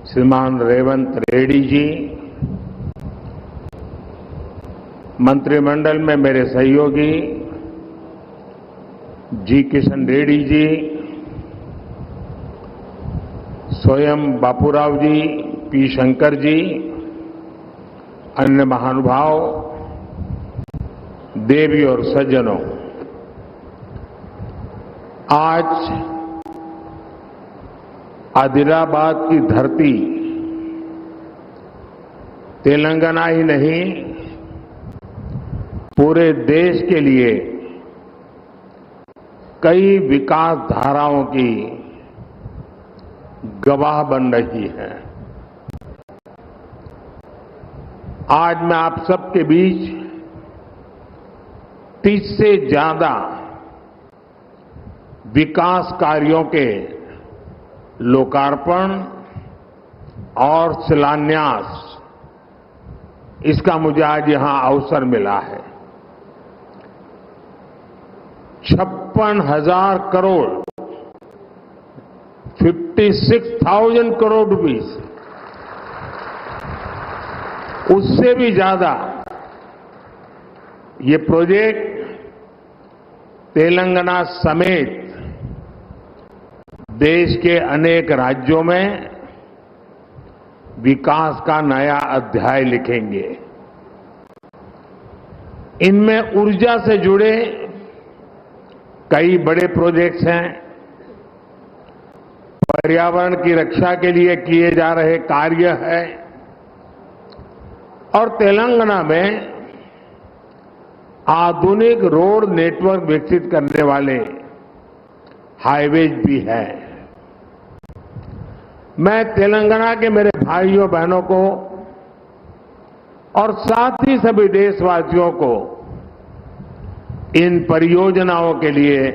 श्रीमान रेवंत रेड्डी जी, मंत्रिमंडल में मेरे सहयोगी जी किशन रेड्डी जी, स्वयं बापूराव जी, पी शंकर जी, अन्य महानुभाव, देवी और सज्जनों, आज आदिलाबाद की धरती तेलंगाना ही नहीं, पूरे देश के लिए कई विकास धाराओं की गवाह बन रही है। आज मैं आप सबके बीच 30 से ज्यादा विकास कार्यों के लोकार्पण और शिलान्यास, इसका मुझे आज यहां अवसर मिला है। 56,000 करोड़ 56,000 करोड़ रुपीस, उससे भी ज्यादा ये प्रोजेक्ट तेलंगाना समेत देश के अनेक राज्यों में विकास का नया अध्याय लिखेंगे। इनमें ऊर्जा से जुड़े कई बड़े प्रोजेक्ट्स हैं, पर्यावरण की रक्षा के लिए किए जा रहे कार्य हैं और तेलंगाना में आधुनिक रोड नेटवर्क विकसित करने वाले हाईवेज भी हैं। मैं तेलंगाना के मेरे भाइयों बहनों को और साथ ही सभी देशवासियों को इन परियोजनाओं के लिए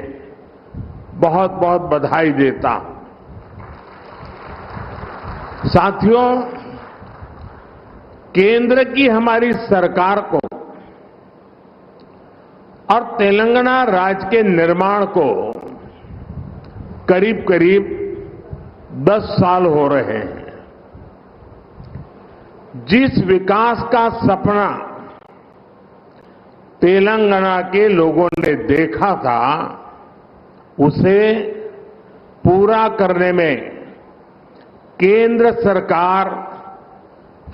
बहुत बहुत बधाई देता हूं। साथियों, केंद्र की हमारी सरकार को और तेलंगाना राज्य के निर्माण को करीब करीब 10 साल हो रहे हैं। जिस विकास का सपना तेलंगाना के लोगों ने देखा था, उसे पूरा करने में केंद्र सरकार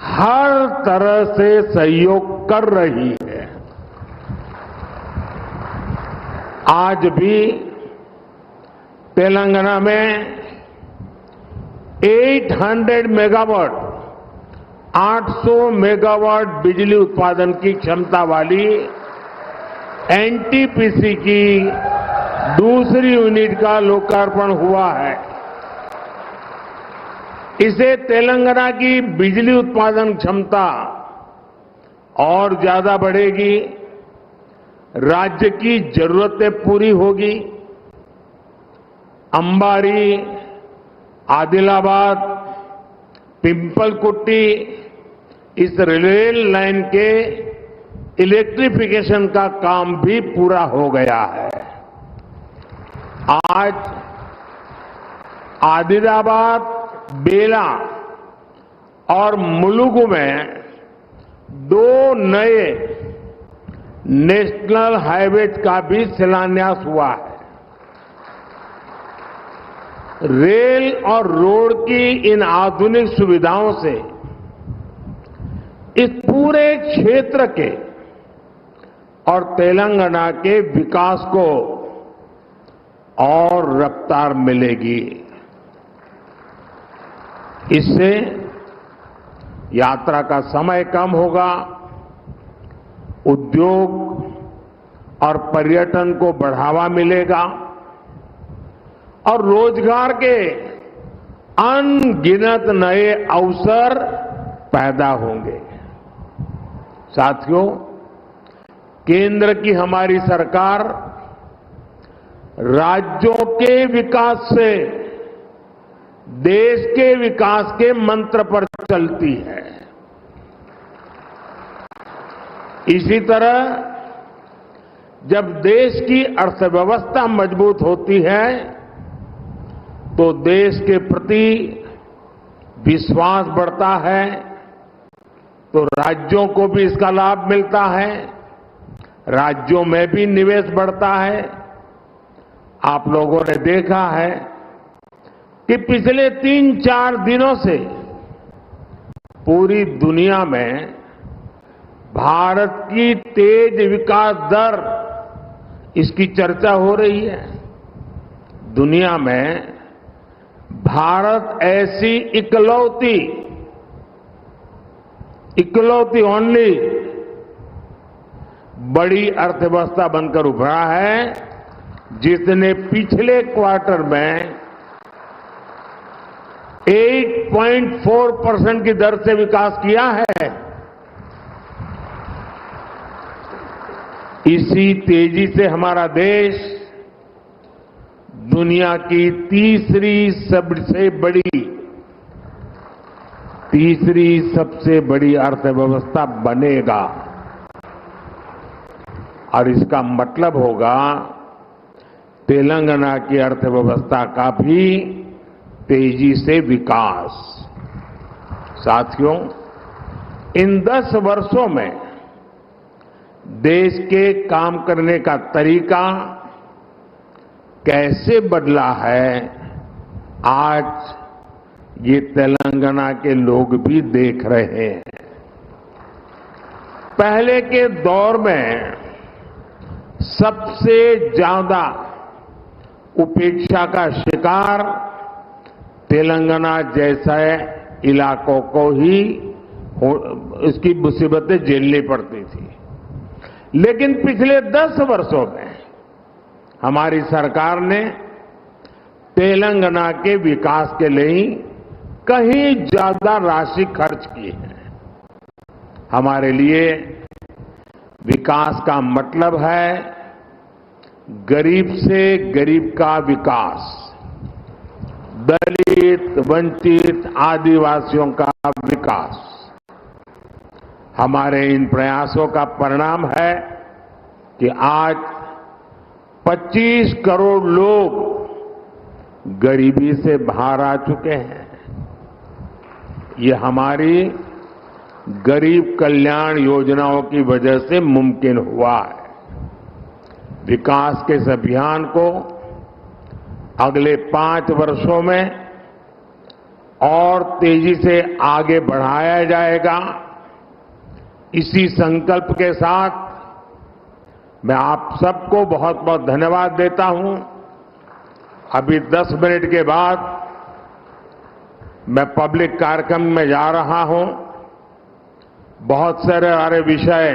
हर तरह से सहयोग कर रही है। आज भी तेलंगाना में 800 मेगावाट 800 मेगावाट बिजली उत्पादन की क्षमता वाली एनटीपीसी की दूसरी यूनिट का लोकार्पण हुआ है। इसे तेलंगाना की बिजली उत्पादन क्षमता और ज्यादा बढ़ेगी, राज्य की जरूरतें पूरी होगी। अंबारी, आदिलाबाद, पिंपलकुट्टी, इस रेल लाइन के इलेक्ट्रिफिकेशन का काम भी पूरा हो गया है। आज आदिलाबाद, बेला और मुलुगु में 2 नए नेशनल हाईवेज का भी शिलान्यास हुआ है। रेल और रोड की इन आधुनिक सुविधाओं से इस पूरे क्षेत्र के और तेलंगाना के विकास को और रफ्तार मिलेगी। इससे यात्रा का समय कम होगा, उद्योग और पर्यटन को बढ़ावा मिलेगा और रोजगार के अनगिनत नए अवसर पैदा होंगे। साथियों, केंद्र की हमारी सरकार राज्यों के विकास से देश के विकास के मंत्र पर चलती है। इसी तरह जब देश की अर्थव्यवस्था मजबूत होती है तो तो देश के प्रति विश्वास बढ़ता है, तो राज्यों को भी इसका लाभ मिलता है, राज्यों में भी निवेश बढ़ता है। आप लोगों ने देखा है कि पिछले 3-4 दिनों से पूरी दुनिया में भारत की तेज विकास दर, इसकी चर्चा हो रही है। दुनिया में भारत ऐसी इकलौती ओनली बड़ी अर्थव्यवस्था बनकर उभरा है जिसने पिछले क्वार्टर में 8.4% की दर से विकास किया है। इसी तेजी से हमारा देश दुनिया की तीसरी सबसे बड़ी अर्थव्यवस्था बनेगा। और इसका मतलब होगा तेलंगाना की अर्थव्यवस्था का भी तेजी से विकास। साथियों, इन 10 वर्षों में देश के काम करने का तरीका कैसे बदला है, आज ये तेलंगाना के लोग भी देख रहे हैं। पहले के दौर में सबसे ज्यादा उपेक्षा का शिकार तेलंगाना जैसे इलाकों को ही इसकी मुसीबतें झेलनी पड़ती थी। लेकिन पिछले 10 वर्षों में हमारी सरकार ने तेलंगाना के विकास के लिए कहीं ज्यादा राशि खर्च की है। हमारे लिए विकास का मतलब है गरीब से गरीब का विकास, दलित, वंचित, आदिवासियों का विकास। हमारे इन प्रयासों का परिणाम है कि आज 25 करोड़ लोग गरीबी से बाहर आ चुके हैं। ये हमारी गरीब कल्याण योजनाओं की वजह से मुमकिन हुआ है। विकास के इस अभियान को अगले 5 वर्षों में और तेजी से आगे बढ़ाया जाएगा। इसी संकल्प के साथ मैं आप सबको बहुत बहुत धन्यवाद देता हूं। अभी 10 मिनट के बाद मैं पब्लिक कार्यक्रम में जा रहा हूं। बहुत सारे विषय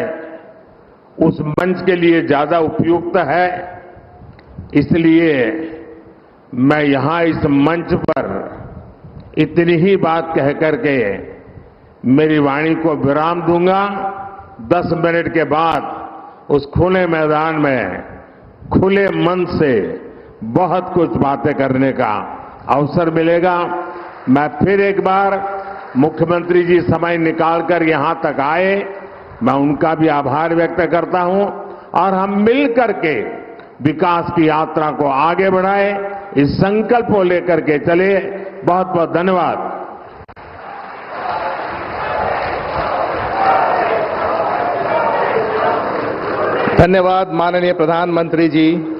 उस मंच के लिए ज्यादा उपयुक्त है, इसलिए मैं यहां इस मंच पर इतनी ही बात कह करके मेरी वाणी को विराम दूंगा। 10 मिनट के बाद उस खुले मैदान में खुले मन से बहुत कुछ बातें करने का अवसर मिलेगा। मैं फिर एक बार मुख्यमंत्री जी समय निकालकर यहां तक आए, मैं उनका भी आभार व्यक्त करता हूं और हम मिल करके विकास की यात्रा को आगे बढ़ाए, इस संकल्प को लेकर के चले। बहुत बहुत धन्यवाद। धन्यवाद माननीय प्रधानमंत्री जी।